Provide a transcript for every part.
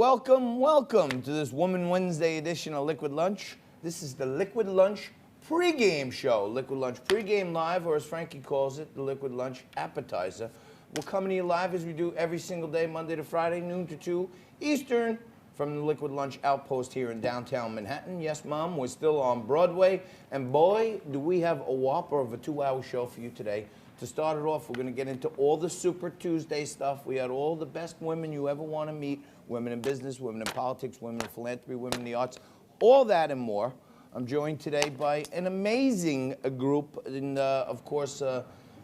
welcome to this Woman Wednesday edition of Liquid Lunch. This is the Liquid Lunch pregame show. Liquid Lunch pregame live, or as Frankie calls it, the Liquid Lunch appetizer. We're coming to you live as we do every single day, Monday to Friday, noon to 2 Eastern, from the Liquid Lunch outpost here in downtown Manhattan. Yes, Mom, we're still on Broadway. And boy, do we have a whopper of a 2-hour show for you today. To start it off, we're going to get into all the Super Tuesday stuff. We had all the best women you ever want to meet. Women in business, women in politics, women in philanthropy, women in the arts. All that and more. I'm joined today by an amazing group. And, of course,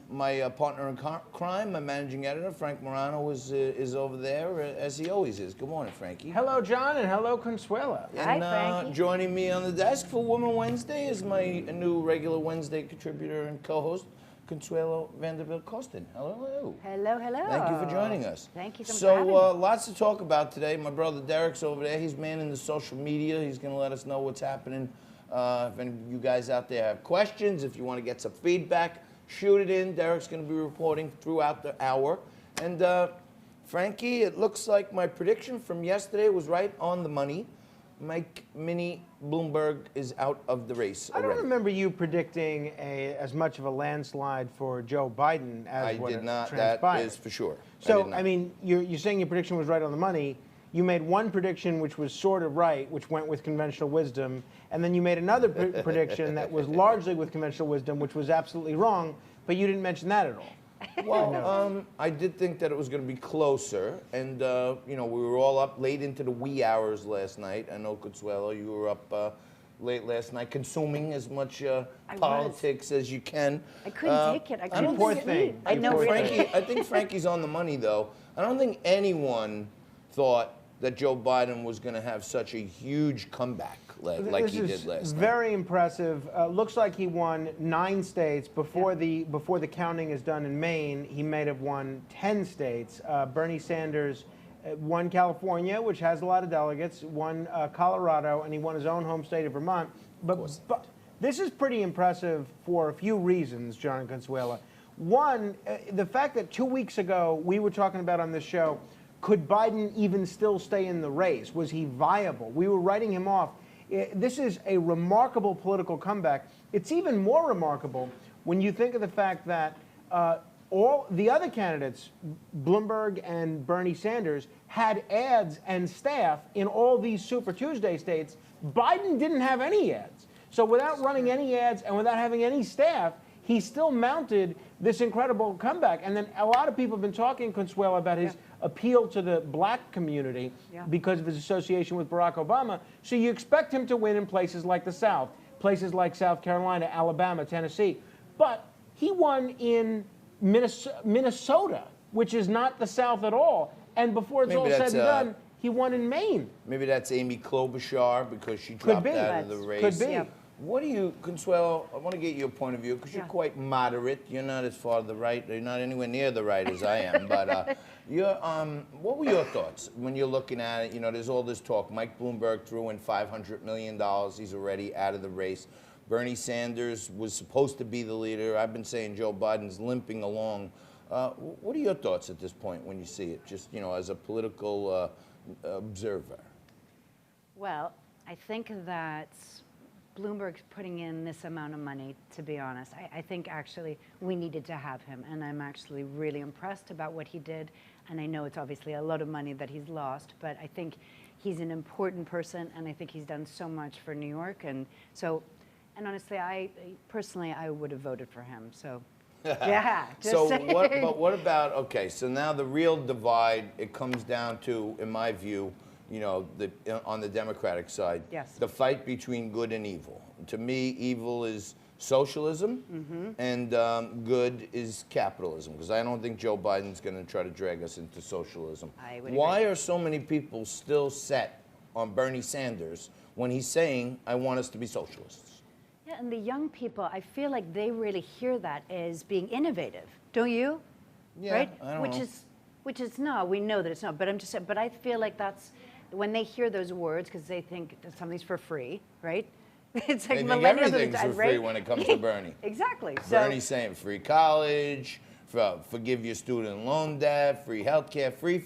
my partner in crime, my managing editor, Frank Morano, is over there, as he always is. Good morning, Frankie. Hello, John, and hello, Consuela. And Hi, Frankie. joining me on the desk for Woman Wednesday is my new regular Wednesday contributor and co-host, Consuelo Vanderbilt-Costin. Hello. Hello, hello. Thank you for joining us. Thank you so much for having me. Lots to talk about today. My brother Derek's over there. He's manning the social media. He's going to let us know what's happening. If any of you guys out there have questions, if you want to get some feedback, shoot it in. Derek's going to be reporting throughout the hour. And Frankie, it looks like my prediction from yesterday was right on the money. Mike Mini Bloomberg is out of the race already. I don't remember you predicting as much of a landslide for Joe Biden as what I did not. transpired. That is for sure. So, I mean, you're saying your prediction was right on the money. You made one prediction which was sort of right, which went with conventional wisdom, and then you made another prediction that was largely with conventional wisdom, which was absolutely wrong, but you didn't mention that at all. Well, I did think that it was going to be closer, and you know, we were all up late into the wee hours last night. I know, Consuelo, you were up late last night, consuming as much politics as you can. I couldn't take it. I couldn't poor sleep. thing. I know, really. I think Frankie's on the money, though. I don't think anyone thought that Joe Biden was going to have such a huge comeback like he did last night. Very impressive. Looks like he won 9 states. Before the counting is done in Maine, he may have won 10 states. Bernie Sanders won California, which has a lot of delegates, won Colorado, and he won his own home state of Vermont. But this is pretty impressive for a few reasons, John and Consuela. One, the fact that 2 weeks ago we were talking about on this show, could Biden even still stay in the race? Was he viable? We were writing him off. This is a remarkable political comeback. It's even more remarkable when you think of the fact that all the other candidates, Bloomberg and Bernie Sanders, had ads and staff in all these Super Tuesday states. Biden didn't have any ads. So without running any ads and without having any staff, he still mounted this incredible comeback. And then a lot of people have been talking, Consuelo, about his appeal to the black community because of his association with Barack Obama. So you expect him to win in places like the South, places like South Carolina, Alabama, Tennessee. But he won in Minnesota, which is not the South at all. And before it's all said and done, he won in Maine. Maybe that's Amy Klobuchar because she dropped out of the race. Could be. What do you, Consuelo, I want to get your point of view because you're quite moderate. You're not as far to the right. You're not anywhere near the right as I am. But what were your thoughts when you're looking at it? You know, there's all this talk. Mike Bloomberg threw in $500 million. He's already out of the race. Bernie Sanders was supposed to be the leader. I've been saying Joe Biden's limping along. What are your thoughts at this point when you see it, just, you know, as a political observer? Well, I think that Bloomberg's putting in this amount of money, to be honest. I think actually we needed to have him, and I'm actually really impressed about what he did. And I know it's obviously a lot of money that he's lost, but I think he's an important person, and I think he's done so much for New York. And so, and honestly, I personally would have voted for him. So, yeah. So what about, okay, so now the real divide, it comes down to, in my view, you know, on the Democratic side, the fight between good and evil. To me, evil is socialism, and good is capitalism, because I don't think Joe Biden's going to try to drag us into socialism. Why are so many people still set on Bernie Sanders when he's saying, I want us to be socialists? Yeah, and the young people, I feel like they really hear that as being innovative, don't you? Yeah, right? I don't know. Which is not. We know that it's not. But I'm just saying. But I feel like that's when they hear those words because they think that something's for free, right? It's like they think millennials everything's for free right? when it comes to Bernie. Exactly. Bernie's saying free college, forgive your student loan debt, free health care, free.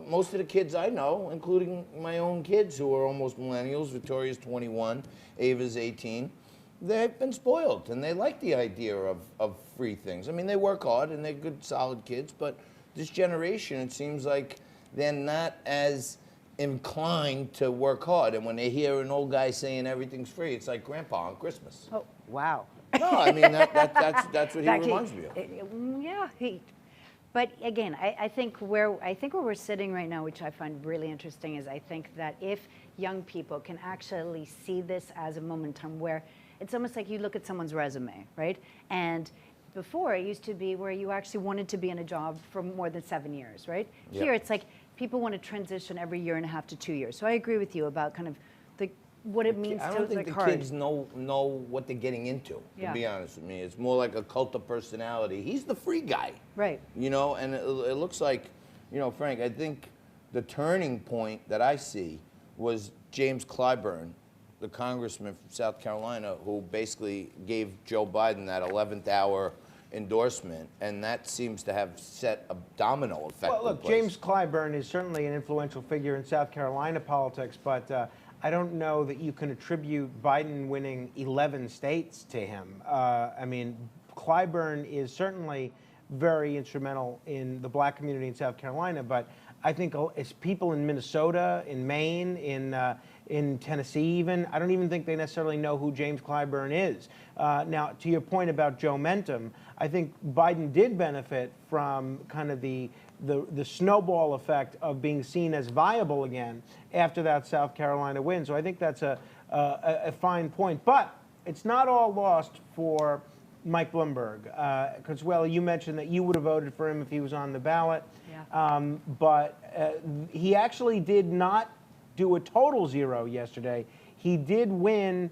most of the kids I know, including my own kids who are almost millennials, Victoria's 21, Ava's 18, they've been spoiled and they like the idea of free things. I mean, they work hard and they're good, solid kids, but this generation, it seems like they're not as inclined to work hard. And when they hear an old guy saying everything's free, it's like Grandpa on Christmas. Oh, wow. No, I mean, that's what he That reminds me of. Yeah, but again, I think where we're sitting right now, which I find really interesting, is I think that if young people can actually see this as a moment in time where it's almost like you look at someone's resume, right? And before it used to be where you actually wanted to be in a job for more than 7 years, right? Yep. Here it's like people want to transition every year and a half to 2 years. So I agree with you about kind of what it means I to don't think like the hard. kids know what they're getting into, Yeah. to be honest with me. It's more like a cult of personality. He's the free guy. Right. You know, and it looks like, you know, Frank, I think the turning point that I see was James Clyburn, the congressman from South Carolina, who basically gave Joe Biden that 11th hour endorsement, and that seems to have set a domino effect. Well, look, James Clyburn is certainly an influential figure in South Carolina politics, but I don't know that you can attribute Biden winning 11 states to him. I mean, Clyburn is certainly very instrumental in the black community in South Carolina, but I think it's people in Minnesota, in Maine, in Tennessee even, I don't even think they necessarily know who James Clyburn is. Now, to your point about Joe Mentum, I think Biden did benefit from kind of the snowball effect of being seen as viable again after that South Carolina win. So I think that's a fine point. But it's not all lost for Mike Bloomberg. Because, well, you mentioned that you would have voted for him if he was on the ballot. Yeah. But he actually did not do a total zero yesterday. He did win.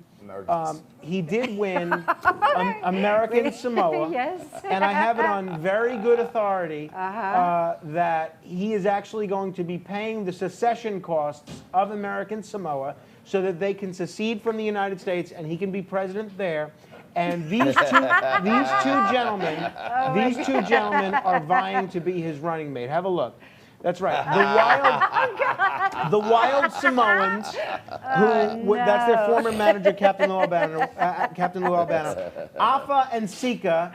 American Samoa. Yes. And I have it on very good authority that he is actually going to be paying the secession costs of American Samoa so that they can secede from the United States and he can be president there. And these two gentlemen are vying to be his running mate. Have a look. That's right. The wild Samoans, that's their former manager, Captain Lou Albano. Afa and Sika,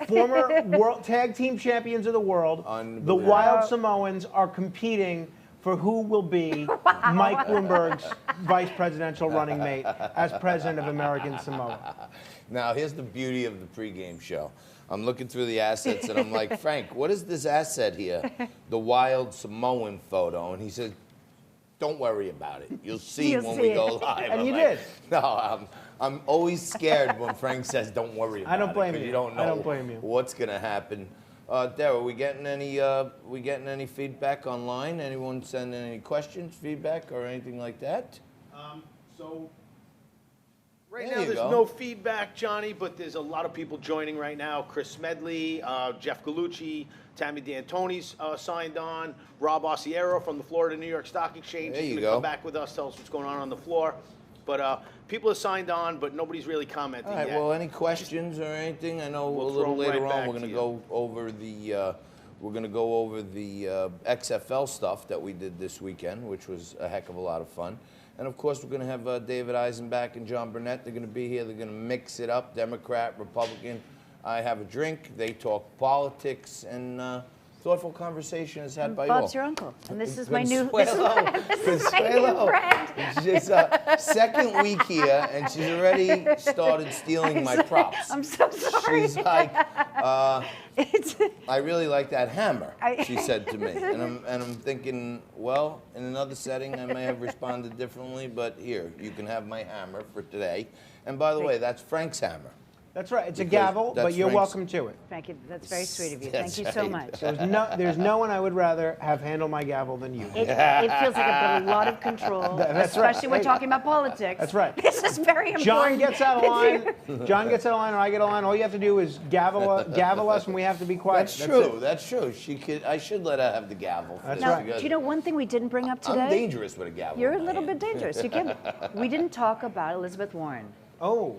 former world tag team champions of the world. The wild Samoans are competing for who will be Mike Bloomberg's vice presidential running mate as president of American Samoa. Now, here's the beauty of the pregame show. I'm looking through the assets and I'm like, Frank, what is this asset here? The wild Samoan photo. And he said, don't worry about it. You'll see when we go live. And I'm you like, did. No, I'm always scared when Frank says, don't worry about it. I don't blame 'cause you. You don't know I don't blame you. what's going to happen. Darryl, are we getting any feedback online? Anyone sending any questions, feedback, or anything like that? So right There now you there's go. no feedback, Johnny, but there's a lot of people joining right now. Chris Smedley, Jeff Gallucci, Tammy D'Antoni's signed on. Rob Osiero from the Florida New York Stock Exchange There is you going to go. come back with us, tell us what's going on the floor. But people are signed on, but nobody's really commenting All right, yet. well, any questions or anything? I know We'll a little throw 'em later right on back we're going to to you. go over the XFL stuff that we did this weekend, which was a heck of a lot of fun. And of course, we're going to have David Eisenbach and John Burnett. They're going to be here. They're going to mix it up, Democrat, Republican. I have a drink. They talk politics, and thoughtful conversation is had by you all. Bob's your uncle, and this is my new friend. She's second week here, and she's already started stealing my props. I'm so sorry. She's like, It's, I really like that hammer, she said to me. And I'm thinking, well, in another setting, I may have responded differently, but here, you can have my hammer for today. And by the way, that's Frank's hammer. That's right. It's a Because gavel, that's but you're Frank's- welcome to it. thank you. That's very sweet of you. That's Thank you so right. much. There's no one I would rather have handle my gavel than you. It feels like I've got a lot of control, That's right. especially when Hey. talking about politics. That's right. This is very important. John gets out of line. John gets out of line, or I get out of line. All you have to do is gavel us, and we have to be quiet. That's true. That's true. I should let her have the gavel. For That's this Now, right. because do you know one thing we didn't bring up today? I'm dangerous with a gavel. You're a in my little hand. bit dangerous. You can. We didn't talk about Elizabeth Warren. Oh,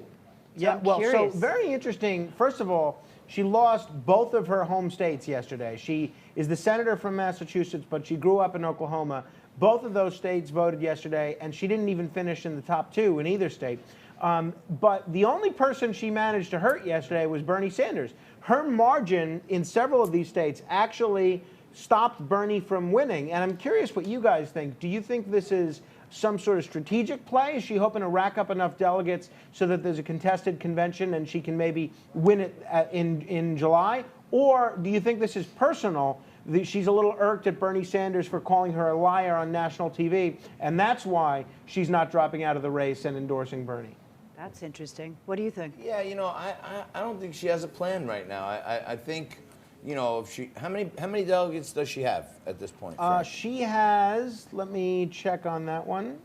yeah. I'm Well, curious. so very interesting. First of all, she lost both of her home states yesterday. She is the senator from Massachusetts, but she grew up in Oklahoma. Both of those states voted yesterday, and she didn't even finish in the top 2 in either state. But the only person she managed to hurt yesterday was Bernie Sanders. Her margin in several of these states actually stopped Bernie from winning. And I'm curious what you guys think. Do you think this is some sort of strategic play? Is she hoping to rack up enough delegates so that there's a contested convention and she can maybe win it in July? Or do you think this is personal? She's a little irked at Bernie Sanders for calling her a liar on national TV, and that's why she's not dropping out of the race and endorsing Bernie. That's interesting. What do you think? Yeah, I don't think she has a plan right now. I think, if she, how many delegates does she have at this point? She has, let me check on that one.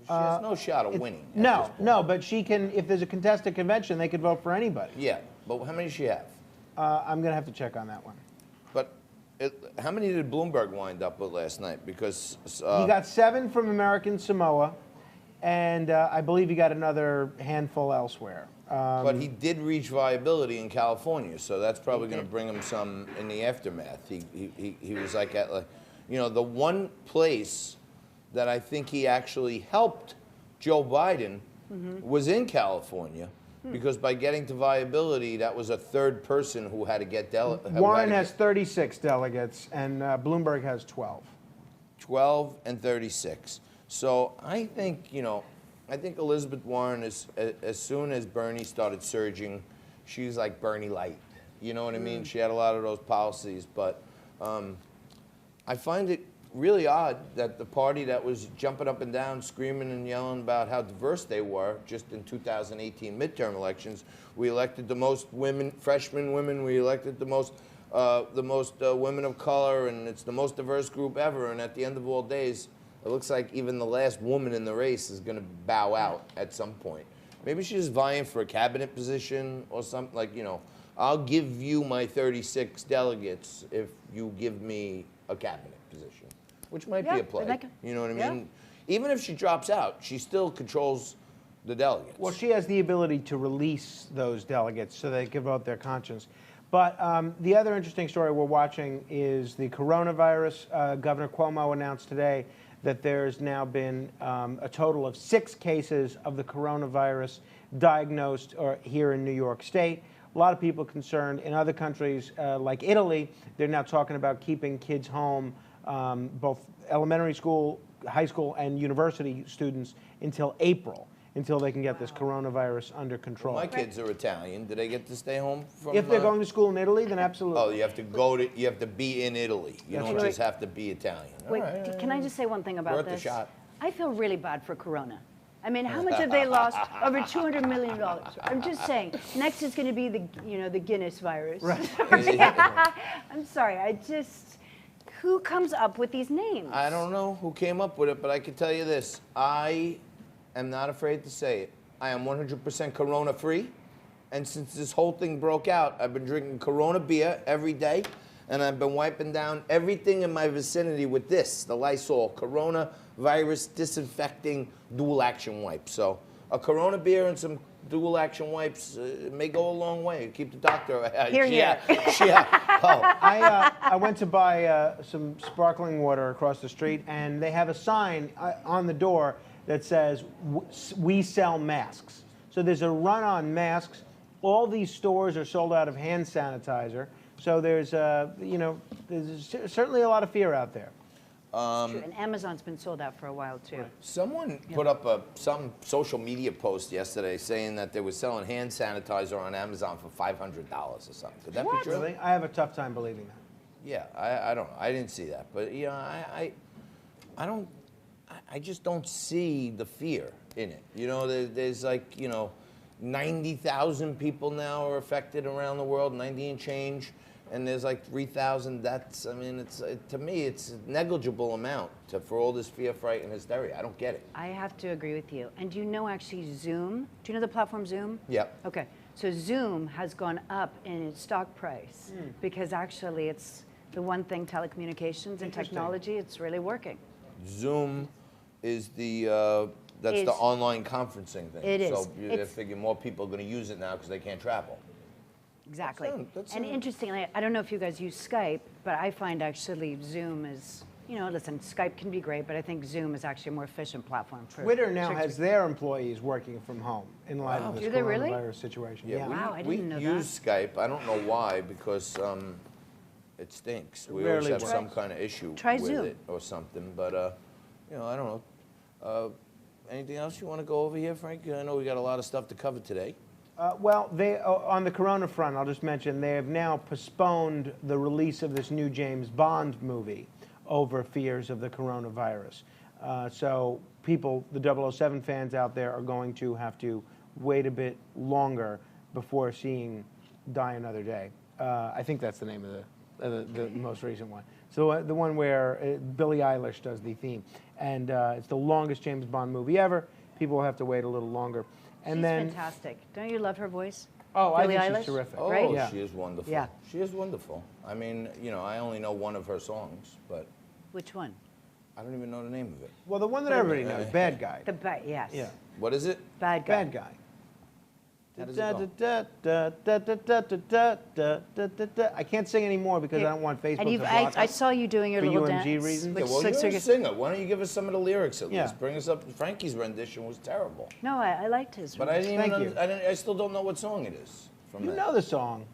She has no shot of winning. at this No, point. no, but she can, if there's a contested convention, they could vote for anybody. Yeah, but how many does she have? I'm going to have to check on that one. But how many did Bloomberg wind up with last night? Because He got 7 from American Samoa, and I believe he got another handful elsewhere. but he did reach viability in California, so that's probably going to bring him some in the aftermath. He was like at the one place that I think he actually helped Joe Biden was in California. Because by getting to viability, that was a third person who had to get delegates. Warren has 36 delegates, and Bloomberg has 12. 12 and 36. So I think, I think Elizabeth Warren is, as soon as Bernie started surging, she's like Bernie light. You know what I mean? She had a lot of those policies, but I find it really odd that the party that was jumping up and down, screaming and yelling about how diverse they were just in 2018 midterm elections, we elected the most freshman women, we elected the most women of color, and it's the most diverse group ever. And at the end of all days, it looks like even the last woman in the race is going to bow out at some point. Maybe she's vying for a cabinet position or something like, I'll give you my 36 delegates if you give me a cabinet position, which might be Yeah, a play. You know what I yeah. mean? Even if she drops out, she still controls the delegates. Well, she has the ability to release those delegates so they can vote their conscience. But the other interesting story we're watching is the coronavirus. Governor Cuomo announced today that there's now been a total of 6 cases of the coronavirus diagnosed here in New York State. A lot of people concerned. In other countries like Italy, they're now talking about keeping kids home, both elementary school, high school, and university students until April, until they can get this coronavirus under control. My kids are Italian. Do they get to stay home from? If they're going to school in Italy, then absolutely. Oh, you have to be in Italy. You don't just have to be Italian. Wait, All right. can I just say one thing about Worth a this? shot. I feel really bad for Corona. I mean, how much have they lost? Over $200 million. I'm just saying. Next is going to be the Guinness virus. Right. I'm sorry. Who comes up with these names? I don't know who came up with it, but I can tell you this. I am not afraid to say it. I am 100% Corona free. And since this whole thing broke out, I've been drinking Corona beer every day. And I've been wiping down everything in my vicinity with this, the Lysol Coronavirus Disinfecting Dual Action Wipe. So a Corona beer and some dual action wipes may go a long way. Keep the doctor. Here, here. Oh. I went to buy some sparkling water across the street, and they have a sign on the door that says, "We sell masks." So there's a run on masks. All these stores are sold out of hand sanitizer. So there's certainly a lot of fear out there. True. And Amazon's been sold out for a while too. Someone put up some social media post yesterday saying that they were selling hand sanitizer on Amazon for $500 or something. Could that be true? Really? I have a tough time believing that. Yeah, I don't know. I didn't see that, but I just don't see the fear in it. There's 90,000 people now are affected around the world, 90 and change. And there's like 3,000 deaths. I mean, to me, it's a negligible amount for all this fear, fright, and hysteria. I don't get it. I have to agree with you. And do you know actually Zoom? Do you know the platform Zoom? Yep. Okay. So Zoom has gone up in its stock price because actually it's the one thing, telecommunications and technology, it's really working. Zoom is the online conferencing thing. It is. So I figure more people are going to use it now because they can't travel. Exactly. That's And interestingly, I don't know if you guys use Skype, but I find actually Zoom is, listen, Skype can be great, but I think Zoom is actually a more efficient platform for Twitter now church- has their employees working from home in light of this Do they really? coronavirus situation. Yeah, Wow, I we didn't know use Skype. I don't know why, because it stinks. We always rarely have works. some kind of issue Try with Zoom. it or something. But I don't know. Anything else you want to go over here, Frank? I know we got a lot of stuff to cover today. Well, on the corona front, I'll just mention they have now postponed the release of this new James Bond movie over fears of the coronavirus. So people, the 007 fans out there, are going to have to wait a bit longer before seeing Die Another Day. I think that's the name of the most recent one. So the one where Billie Eilish does the theme. And it's the longest James Bond movie ever. People will have to wait a little longer. And She's then, fantastic. Don't you love her voice? oh, I Billie think Eilish? she's terrific. Oh, Right? Yeah. she is wonderful. Yeah. She is wonderful. I mean, I only know one of her songs, but Which one? I don't even know the name of it. Well, the one that everybody knows, Bad Guy. Yes. Yeah. What is it? Bad guy. Bad Guy. How does it go? I can't sing anymore because I don't want Facebook And to block I us. saw you doing your For little UMG dance. reasons? which Yeah, well, looks you're like a singer. Why don't you give us some of the lyrics at Yeah. least? Bring us up. Frankie's rendition was terrible. No, I liked his. But I didn't Thank even. you. I still don't know what song it is from You that. know the song.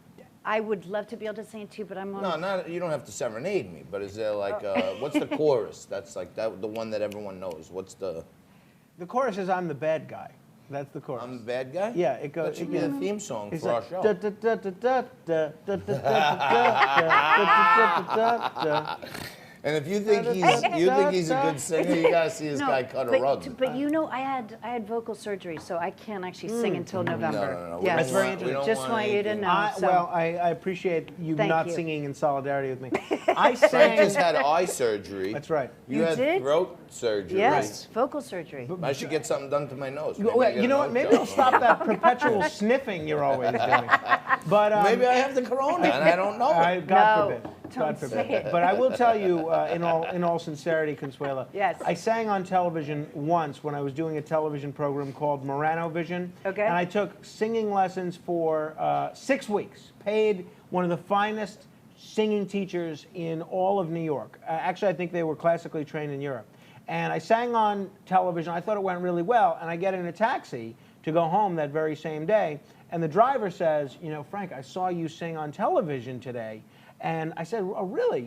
I would love to be able to sing it too, but I'm on. No, not you don't have to serenade me. But is there like what's the chorus? That's like that the one that everyone knows. What's the? The chorus is "I'm the bad guy." That's the chorus. I'm the bad guy. Yeah, it goes. That should be the theme song It's for our like, show. And if you think he's a good singer, you gotta see this guy cut a rug. But I had vocal surgery, so I can't actually sing until November. No. We Yes. don't very want- we don't Just want you to anything. know. So. Well, I appreciate you Thank not you. singing in solidarity with me. I Frank just sang. had eye surgery. That's right. You You had did? throat surgery. Yes, vocal surgery. I should get something done to my nose. Maybe I Well, get you know a what? nose Maybe job. I'll stop that perpetual sniffing you're always doing. But Maybe I have the corona and I don't know it. God No, forbid. don't God say forbid. it. But I will tell you, in all sincerity, Consuela. Yes. I sang on television once when I was doing a television program called Morano Vision. Okay. And I took singing lessons for 6 weeks. Paid one of the finest singing teachers in all of New York. Actually, I think they were classically trained in Europe. And I sang on television. I thought it went really well. And I get in a taxi to go home that very same day. And the driver says, Frank, I saw you sing on television today. And I said, oh, really?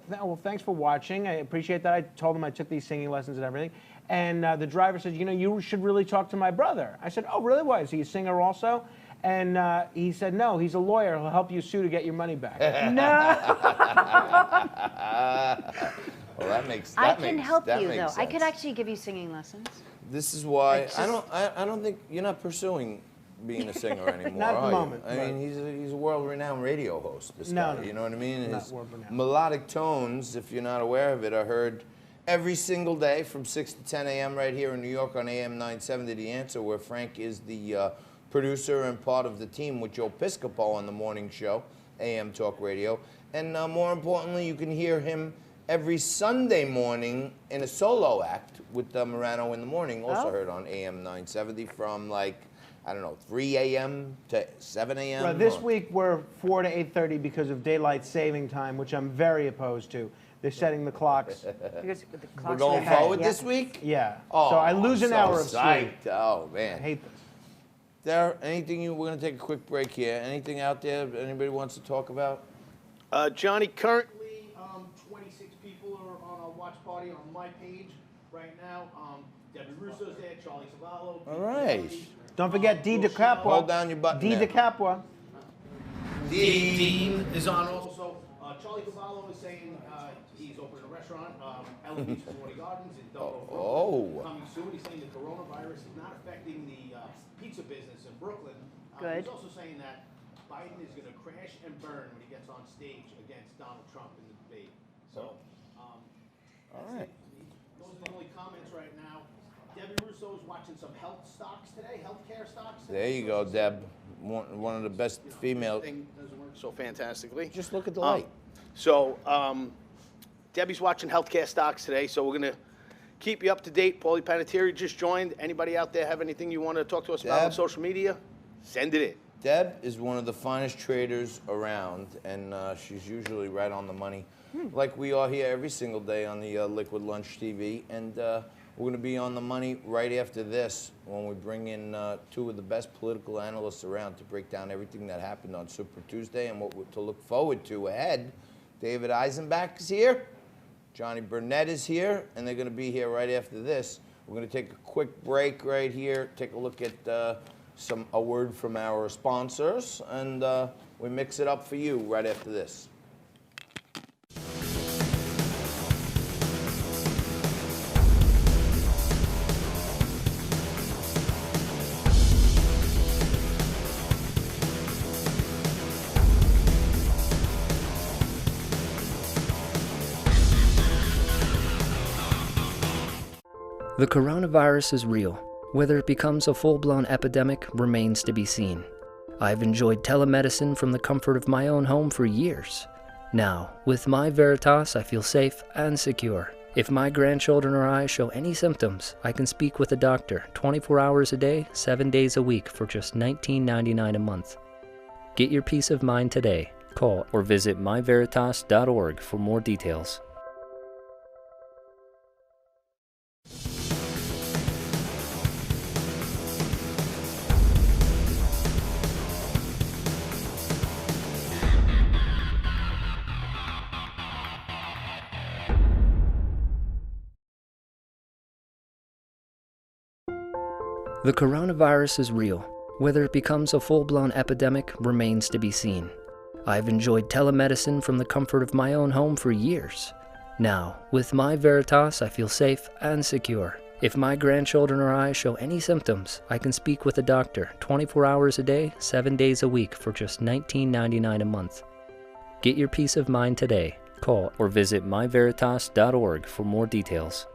Well, thanks for watching. I appreciate that. I told him I took these singing lessons and everything. And the driver said, you should really talk to my brother. I said, oh, really? Why? Is he a singer also? And he said, no, he's a lawyer. He'll help you sue to get your money back. Well, that makes. I That can makes, help that you makes though. I could sense. actually give you singing lessons. This is why It's I just- don't. I don't think you're not pursuing being a singer anymore. Not at the are you? moment, I right. mean, he's a world-renowned radio host. This No, guy. no, You know what I mean? And not his world-renowned. melodic tones, if you're not aware of it, are heard every single day from 6 to 10 a.m. right here in New York on AM 970 The Answer, where Frank is the producer and part of the team with Joe Piscopo on the morning show, AM Talk Radio. And more importantly, you can hear him every Sunday morning in a solo act with Morano in the Morning, also Oh. heard on AM 970 from 3 a.m. to 7 a.m. Well, this or- week we're 4 to 8:30 because of daylight saving time, which I'm very opposed to. They're setting the clocks. Because the We're clock's going ahead, forward yeah. this week? Yeah. Oh, so I lose an I'm hour so of sleep. psyched. Oh, I man. hate this. There, we're going to take a quick break here. Anything out there anybody wants to talk about? Johnny, currently 26 people are on a watch party on my page right now. Debbie Russo's there, Charlie Savallo. All right. Don't forget D. Will DeCapua. Hold down your button D. there. DeCapua. Dean is on also. Charlie Cavallo is saying he's opening a restaurant, Ellen Beach Forty Gardens in Dublin. Oh. Coming soon. He's saying the coronavirus is not affecting the pizza business in Brooklyn. Good. He's also saying that Biden is going to crash and burn when he gets on stage against Donald Trump in the debate. So, All right. those are the only comments right now. Debbie Russo is watching some health stocks today, healthcare stocks. There you go, Deb. One of the best female. Thing doesn't work so fantastically. Just look at the light. So, Debbie's watching healthcare stocks today, so we're going to keep you up to date. Paulie Panettiere just joined. Anybody out there have anything you want to talk to us about on Deb? social media? Send it in. Deb is one of the finest traders around, and she's usually right on the money, like we are here every single day on the Liquid Lunch TV. And we're going to be on the money right after this when we bring in two of the best political analysts around to break down everything that happened on Super Tuesday and what to look forward to ahead. David Eisenbach is here. Johnny Burnett is here, and they're going to be here right after this. We're going to take a quick break right here, take a look at a word from our sponsors, and we mix it up for you right after this. The coronavirus is real. Whether it becomes a full-blown epidemic remains to be seen. I've enjoyed telemedicine from the comfort of my own home for years. Now, with MyVeritas, I feel safe and secure. If my grandchildren or I show any symptoms, I can speak with a doctor 24 hours a day, 7 days a week for just $19.99 a month. Get your peace of mind today. Call or visit myveritas.org for more details. The coronavirus is real. Whether it becomes a full-blown epidemic remains to be seen. I've enjoyed telemedicine from the comfort of my own home for years. Now, with MyVeritas, I feel safe and secure. If my grandchildren or I show any symptoms, I can speak with a doctor 24 hours a day, 7 days a week for just $19.99 a month. Get your peace of mind today. Call or visit myveritas.org for more details.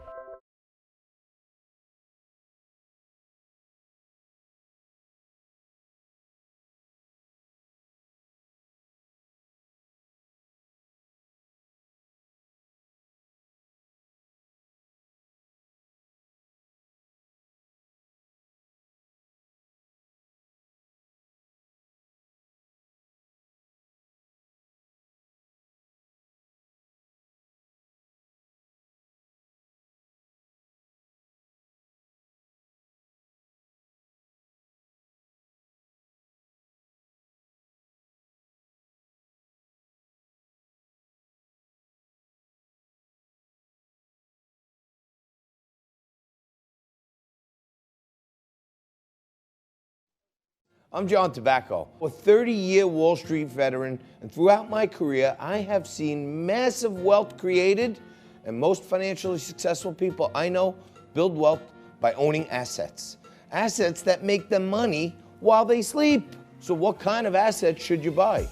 I'm John Tobacco, a 30-year Wall Street veteran, and throughout my career, I have seen massive wealth created, and most financially successful people I know build wealth by owning assets. Assets that make them money while they sleep. So what kind of assets should you buy?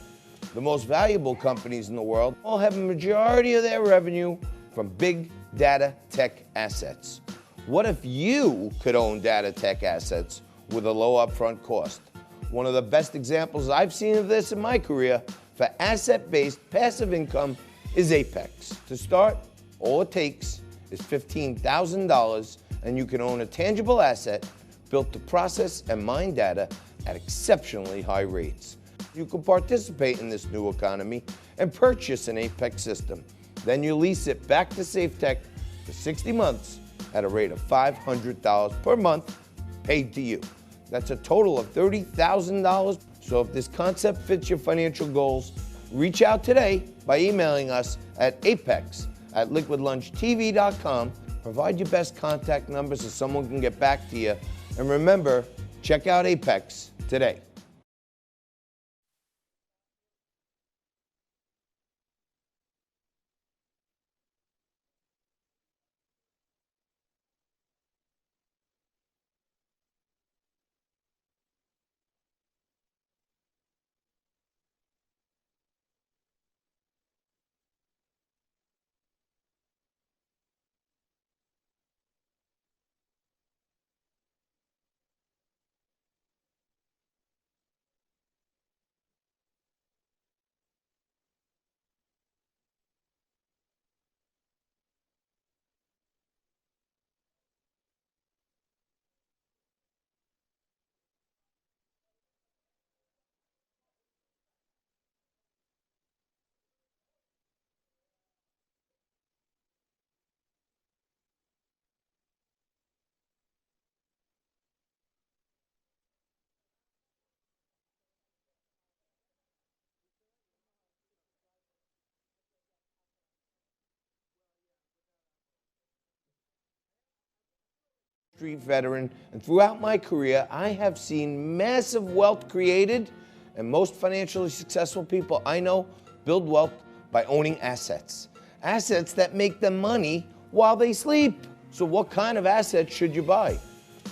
The most valuable companies in the world all have a majority of their revenue from big data tech assets. What if you could own data tech assets with a low upfront cost? One of the best examples I've seen of this in my career for asset-based passive income is Apex. To start, all it takes is $15,000 and you can own a tangible asset built to process and mine data at exceptionally high rates. You can participate in this new economy and purchase an Apex system. Then you lease it back to SafeTech for 60 months at a rate of $500 per month paid to you. That's a total of $30,000. So if this concept fits your financial goals, reach out today by emailing us at apex@liquidlunchtv.com. Provide your best contact numbers so someone can get back to you. And remember, check out Apex today. Street veteran, and throughout my career, I have seen massive wealth created, and most financially successful people I know build wealth by owning assets. Assets that make them money while they sleep. So what kind of assets should you buy?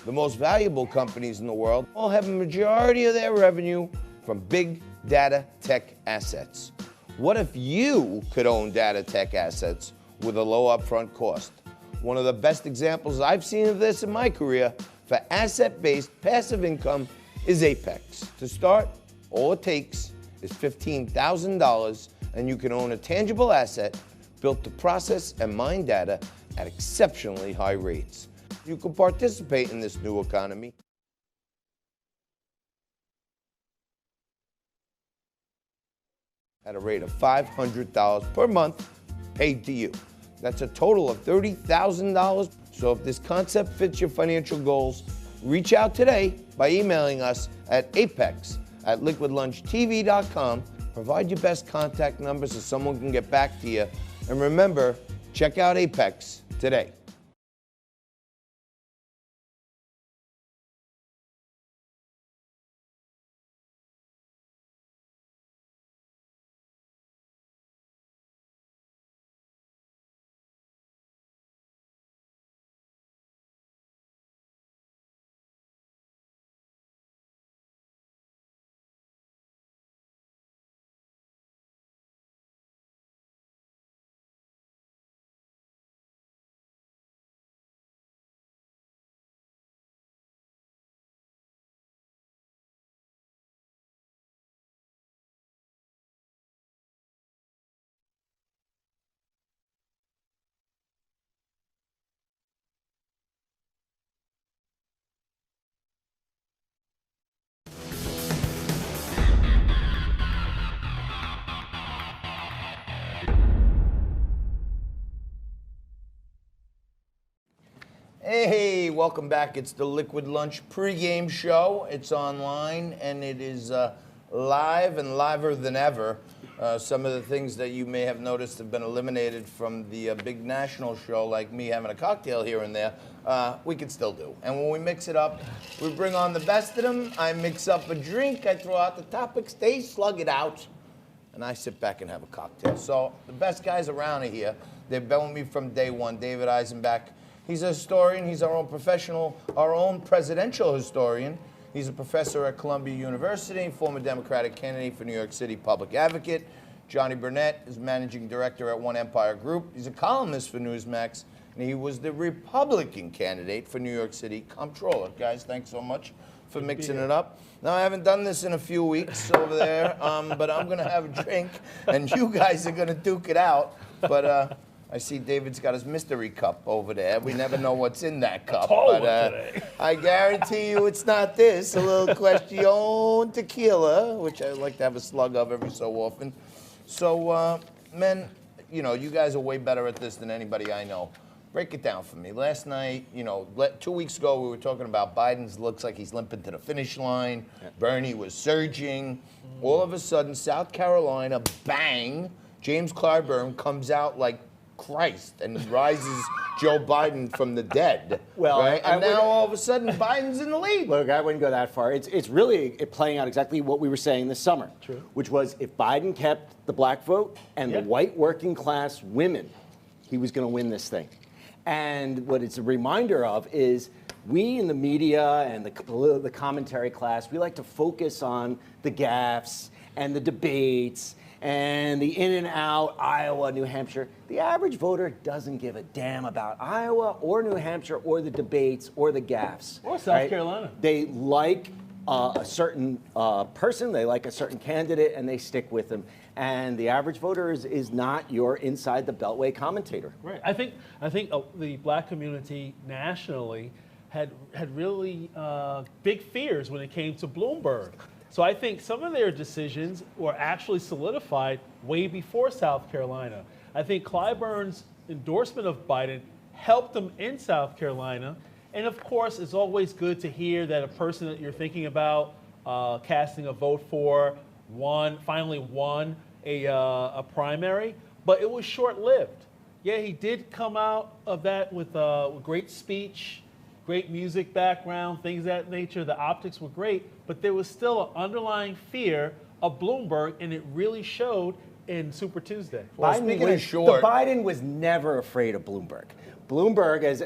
The most valuable companies in the world all have a majority of their revenue from big data tech assets. What if you could own data tech assets with a low upfront cost? One of the best examples I've seen of this in my career for asset-based passive income is Apex. To start, all it takes is $15,000 and you can own a tangible asset built to process and mine data at exceptionally high rates. You can participate in this new economy at a rate of $500 per month paid to you. That's a total of $30,000. So if this concept fits your financial goals, reach out today by emailing us at apex@liquidlunchtv.com. Provide your best contact number so someone can get back to you. And remember, check out Apex today. Hey, welcome back. It's the Liquid Lunch pregame show. It's online and it is live and liver than ever. Some of the things that you may have noticed have been eliminated from the big national show, like me having a cocktail here and there, we can still do. And when we mix it up, we bring on the best of them. I mix up a drink, I throw out the topics, they slug it out, and I sit back and have a cocktail. So the best guys around are here. They've been with me from day one. David Eisenbach. He's a historian. He's our own professional, our own presidential historian. He's a professor at Columbia University, former Democratic candidate for New York City public advocate. Johnny Burnett is managing director at One Empire Group. He's a columnist for Newsmax, and he was the Republican candidate for New York City comptroller. Guys, thanks so much for mixing it up. Now, I haven't done this in a few weeks over there, but I'm going to have a drink, and you guys are going to duke it out. But I see David's got his mystery cup over there. We never know what's in that cup. But I guarantee you it's not this. A little Question tequila, which I like to have a slug of every so often. So, men, you know, you guys are way better at this than anybody I know. Break it down for me. Last night, you know, 2 weeks ago, we were talking about Biden's looks like he's limping to the finish line. Yeah. Bernie was surging. All of a sudden, South Carolina, bang, James Clyburn comes out like Christ and rises Joe Biden from the dead. Well, right? And now all of a sudden Biden's in the lead. Look, I wouldn't go that far. It's really playing out exactly what we were saying this summer. True. Which was if Biden kept the black vote and the white working class women, he was going to win this thing. And what it's a reminder of is we in the media and the commentary class, we like to focus on the gaffes and the debates and the in and out, Iowa, New Hampshire. The average voter doesn't give a damn about Iowa or New Hampshire or the debates or the gaffes. Or South Carolina. They like a certain person, they like a certain candidate, and they stick with them. And the average voter is not your inside the Beltway commentator. Right. I think the black community nationally had really big fears when it came to Bloomberg. So I think some of their decisions were actually solidified way before South Carolina. I think Clyburn's endorsement of Biden helped them in South Carolina. And of course, it's always good to hear that a person that you're thinking about casting a vote for finally won a primary, but it was short-lived. Yeah, he did come out of that with a great speech, great music background, things of that nature. The optics were great, but there was still an underlying fear of Bloomberg, and it really showed in Super Tuesday. Well, speaking of short, Biden was never afraid of Bloomberg. Bloomberg, as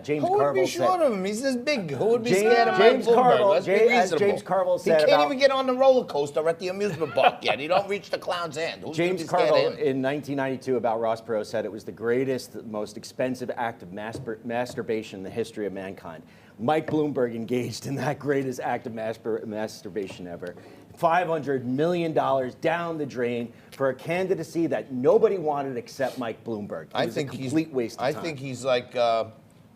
James who would Carville be said. short of him? He's this big. Who would be James- scared of James Mike Bloomberg? Carville- Let's be as reasonable. James Carville said he can't about- even get on the roller coaster at the amusement park yet. He don't reach the clown's hand. Who's gonna James be scared Carville of him? in 1992 about Ross Perot said it was the greatest, most expensive act of masturbation in the history of mankind. Mike Bloomberg engaged in that greatest act of masturbation ever. $500 million down the drain for a candidacy that nobody wanted except Mike Bloomberg. It was a complete waste of time. I think he's like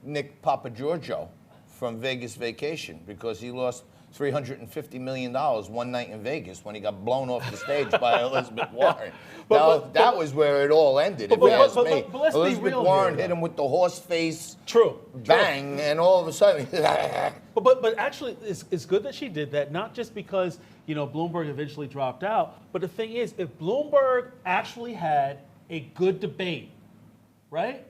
Nick Papagiorgio from Vegas Vacation because he lost $350 million one night in Vegas when he got blown off the stage by Elizabeth Warren. That was where it all ended, if you ask me. But let's be Elizabeth real Warren here, hit him with the horse face True. bang, and all of a sudden, But actually, it's good that she did that, not just because, Bloomberg eventually dropped out, but the thing is, if Bloomberg actually had a good debate, right,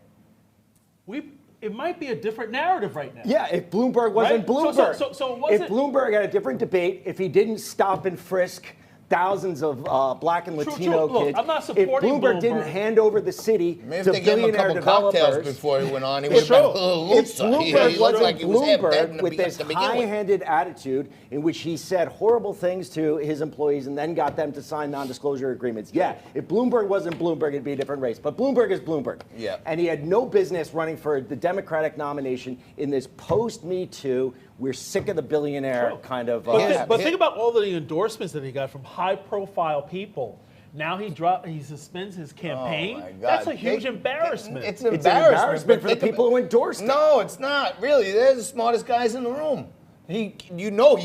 it might be a different narrative right now. Yeah, if Bloomberg wasn't Right? Bloomberg. So it wasn't- if Bloomberg had a different debate, if he didn't stop and frisk thousands of black and True, Latino true. Look, kids, I'm not if supporting Bloomberg didn't Bloomberg. hand over the city maybe if to they gave him a billionaire couple cocktails developers, before he went on, he would have been a little if looser. Bloomberg He looked wasn't like he was half dead Bloomberg with this to begin with. high-handed attitude in which he said horrible things to his employees and then got them to sign non-disclosure agreements. Yeah, if Bloomberg wasn't Bloomberg, it'd be a different race. But Bloomberg is Bloomberg. Yeah. And he had no business running for the Democratic nomination in this post-Me Too, we're sick of the billionaire kind of. But think about all the endorsements that he got from high-profile people. Now he suspends his campaign. Oh my God. That's a huge embarrassment. It's an It's an embarrassment, embarrassment but for the think people about- who endorsed him. No, it's not. Really, they're the smartest guys in the room. He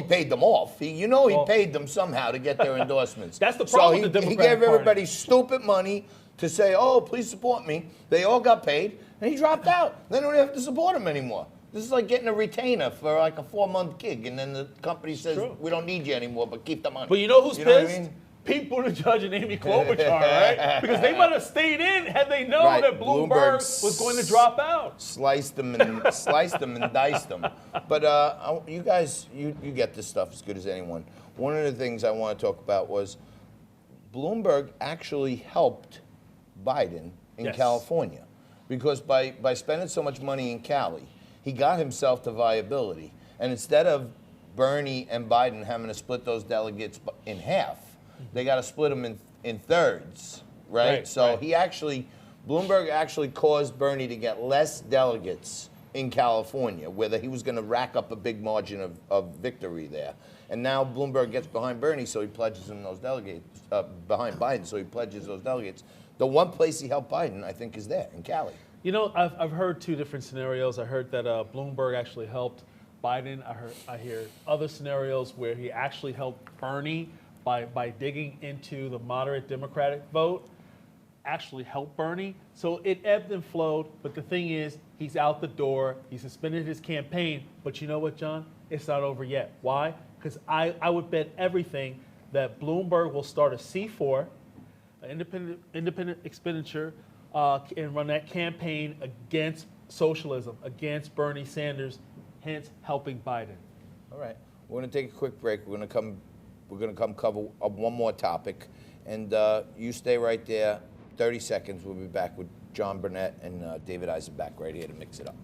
paid them off. He paid them somehow to get their endorsements. That's the problem with the He Democratic gave Party. everybody stupid money to say, "Oh, please support me." They all got paid, and he dropped out. They don't have to support him anymore. This is like getting a retainer for like a 4-month gig, and then the company says, True. "We don't need you anymore, but keep the money." But you know who's You know what I pissed? mean? Pete Buttigieg and Amy Klobuchar, right? Because they might have stayed in had they known Right. that Bloomberg was going to drop out. Sliced them and diced them. But you guys, you get this stuff as good as anyone. One of the things I want to talk about was Bloomberg actually helped Biden in Yes. California because by spending so much money in Cali, he got himself to viability. And instead of Bernie and Biden having to split those delegates in half, they got to split them in thirds, right? Right, So right. Bloomberg actually caused Bernie to get less delegates in California, whether he was going to rack up a big margin of victory there. And now Bloomberg gets behind Bernie, so he pledges him those delegates, behind Biden, so he pledges those delegates. The one place he helped Biden, I think, is there, in Cali. I've heard two different scenarios. I heard that Bloomberg actually helped Biden. I hear other scenarios where he actually helped Bernie by digging into the moderate Democratic vote, actually helped Bernie. So it ebbed and flowed, but the thing is, he's out the door. He suspended his campaign, but you know what, John? It's not over yet. Why? Because I would bet everything that Bloomberg will start a C4, an independent expenditure, and run that campaign against socialism, against Bernie Sanders, hence helping Biden. All right, we're going to take a quick break. We're going to come cover one more topic, and you stay right there. 30 seconds. We'll be back with John Burnett and David Eisenbach right here to mix it up.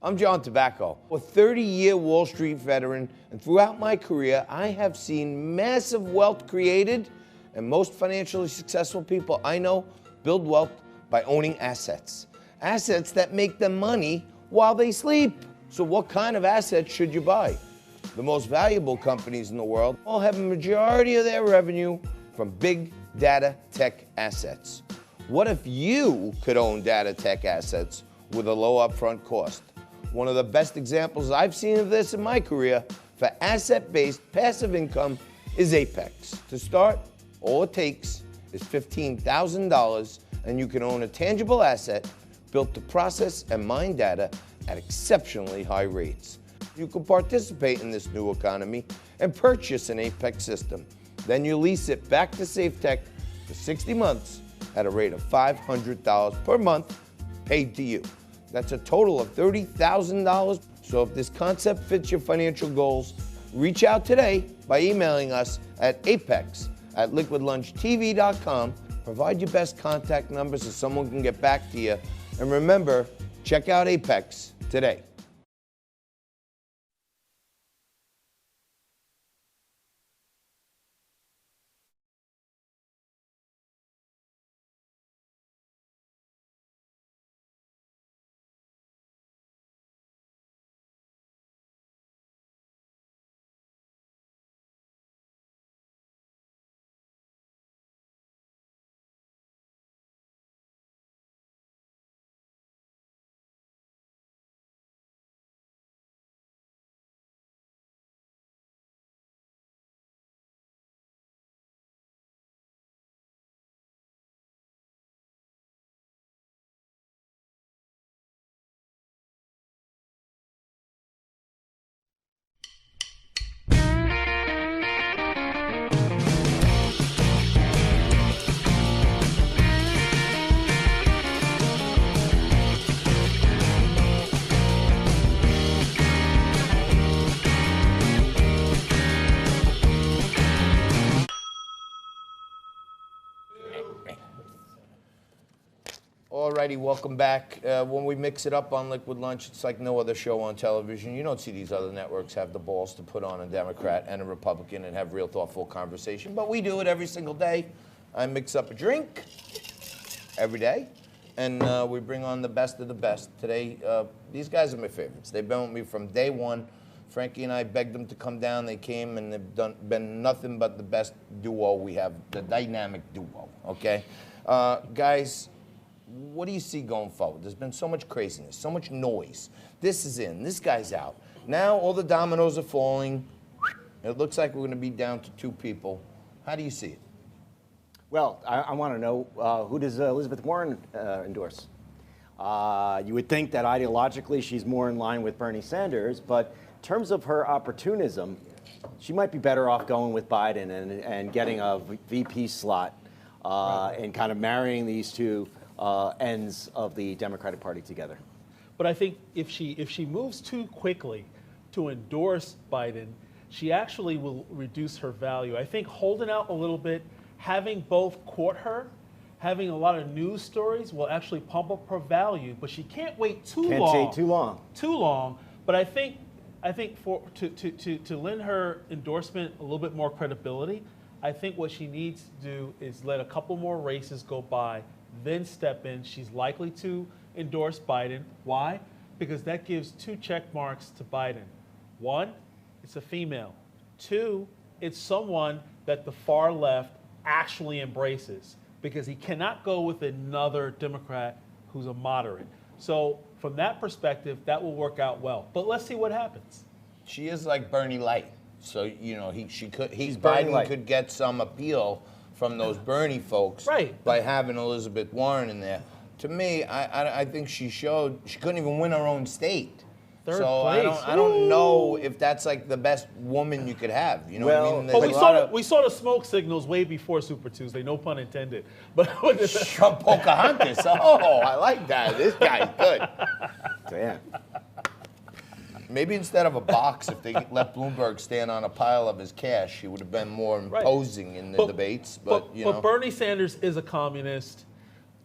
I'm John Tobacco, a 30-year Wall Street veteran, and throughout my career, I have seen massive wealth created, and most financially successful people I know build wealth by owning assets. Assets that make them money while they sleep. So what kind of assets should you buy? The most valuable companies in the world all have a majority of their revenue from big data tech assets. What if you could own data tech assets with a low upfront cost? One of the best examples I've seen of this in my career for asset-based passive income is Apex. To start, all it takes is $15,000 and you can own a tangible asset built to process and mine data at exceptionally high rates. You can participate in this new economy and purchase an Apex system. Then you lease it back to SafeTech for 60 months at a rate of $500 per month paid to you. That's a total of $30,000. So if this concept fits your financial goals, reach out today by emailing us at apex@liquidlunchtv.com. Provide your best contact numbers so someone can get back to you. And remember, check out Apex today. Alrighty, welcome back. When we mix it up on Liquid Lunch, it's like no other show on television. You don't see these other networks have the balls to put on a Democrat and a Republican and have real, thoughtful conversation. But we do it every single day. I mix up a drink every day, and we bring on the best of the best. Today, these guys are my favorites. They've been with me from day one. Frankie and I begged them to come down. They came, and they've been nothing but the best duo we have, the dynamic duo, okay? Guys, what do you see going forward? There's been so much craziness, so much noise. This is in, this guy's out. Now all the dominoes are falling. It looks like we're going to be down to 2 people. How do you see it? Well, I want to know, who does Elizabeth Warren endorse? You would think that ideologically she's more in line with Bernie Sanders, but in terms of her opportunism, she might be better off going with Biden and getting a VP slot and kind of marrying these two ends of the Democratic Party together. But I think if she moves too quickly to endorse Biden, she actually will reduce her value. I think holding out a little bit, having both court her, having a lot of news stories will actually pump up her value. But she can't wait too long. Can't say too long. Too long. But I think to lend her endorsement a little bit more credibility, I think what she needs to do is let a couple more races go by, then step in. She's likely to endorse Biden. Why? Because that gives 2 check marks to Biden. 1, it's a female. 2, it's someone that the far left actually embraces, because he cannot go with another Democrat who's a moderate. So from that perspective, that will work out well. But let's see what happens. She is like Bernie Light. So, you know, Bernie Biden Light. could get some appeal from those Bernie folks by having Elizabeth Warren in there. To me, I think she showed she couldn't even win her own state. Third so place. I don't know if that's like the best woman you could have. You know what I mean? But There's we saw the smoke signals way before Super Tuesday, no pun intended. But Pocahontas. Oh, I like that. This guy's good. Damn. Maybe instead of a box, if they let Bloomberg stand on a pile of his cash, he would have been more imposing in the debates. But you know, but Bernie Sanders is a communist.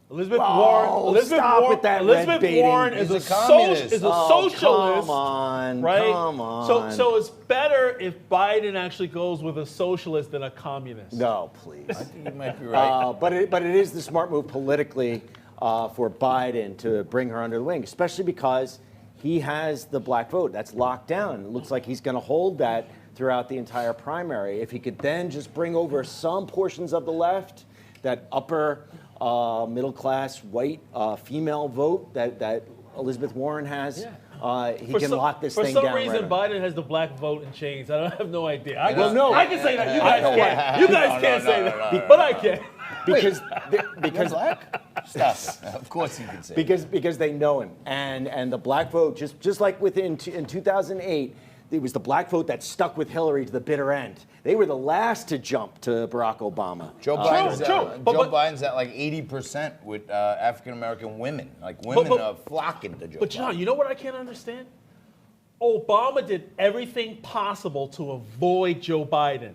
Elizabeth Whoa, Warren. stop with that Elizabeth red baiting. Warren is He's a a communist. socialist. Come on, right? come on. So it's better if Biden actually goes with a socialist than a communist. No, please. I think you might be right. But it is the smart move politically for Biden to bring her under the wing, especially because he has the black vote. That's locked down. It looks like he's going to hold that throughout the entire primary. If he could then just bring over some portions of the left, that upper middle class white female vote that Elizabeth Warren has, he can lock this thing down. For some reason, right Biden has the black vote in chains. I have no idea. I can say that. You I guys know can't. why. You guys can't say that. But I can. because You're black? Stop. Of course you can say. because they know him, and the black vote, just like in 2008, it was the black vote that stuck with Hillary to the bitter end. They were the last to jump to Barack Obama. Joe Biden's at like 80% with African American women. Like women are flocking to Joe Biden. But John, you know what I can't understand? Obama did everything possible to avoid Joe Biden.